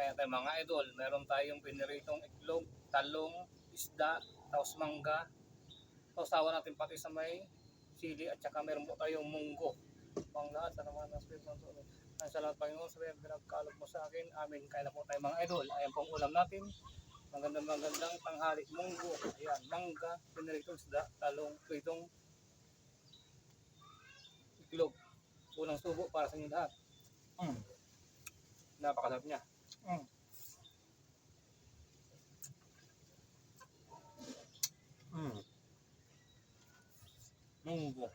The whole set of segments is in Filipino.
kaya tayo mga idol. Meron tayong piniritong itlog, talong, isda, tapos mangga. Sausawan natin pati sa may sili at saka meron po tayong munggo. Pang lahat sa naman ng Spirit ng Tulog. Ang salamat Panginoon sa pinagkalog mo sa akin. Amin. Kaya na po tayo mga idol. Ayan pong ulam natin. Magandang tanghali. Munggo. Ayan. Mangga, piniritong isda, talong, pritong itlog. Unang subo para sa inyo lahat. Napakasarap niya. Munggo.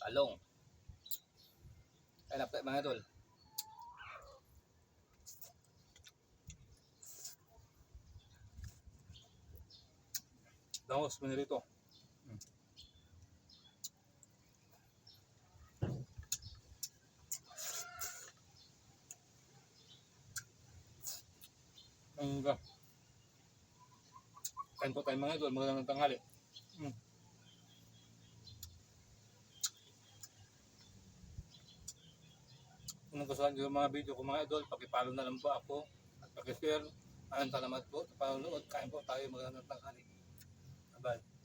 Talong. Kaya na po mga idol. Dangos, pinirito. Mangga. Kain po tayo mga idol, magandang tanghali. Kung nagustuhan nyo yung mga video ko mga idol, pakipalo na lang po ako at pakishare. Maraming salamat po sa panonood. Kain po tayo, magandang tanghali. Bye.